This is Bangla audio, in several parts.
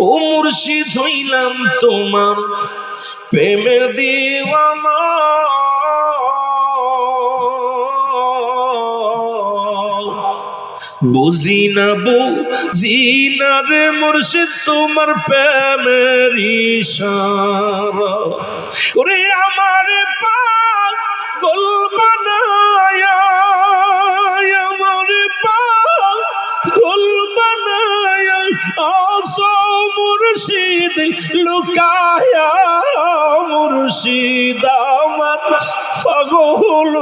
ও মুর্শিদ হইলাম তোমার প্রেমে দিওয়ানা, বুঝি না রে মুর্শিদ তোমার প্রেমের ইশারা। ওরে আমার পাগল বানায়া, আমার পাগল বানায়া আসো মুর্শিদ লুকায়া, মুর্শিদ আমার পাগল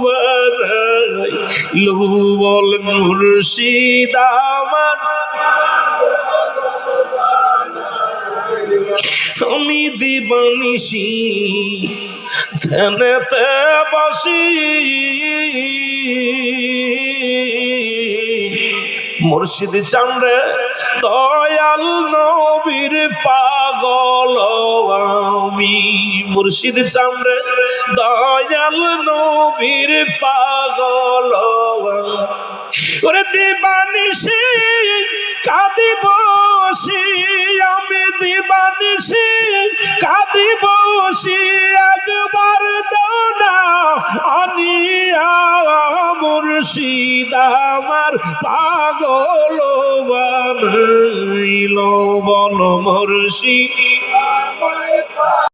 বানাইলো, বল মুর্শিদ আমার আমি দিবানিশি ধ্যানেতে বসি, মুর্শিদ চান্দ্রে দয়াল নবীর পাগল আমি, মুর্শিদ চান্দ্রে দয়াল নবীর পাগল। ওরে দিবানিশি কাঁদি বসি, আমি দিবানিশি কাঁদি বসি, একবার দানা আনিয়া মুর্শিদ আমার পাগল বানাইলো, বল মুর্শিদ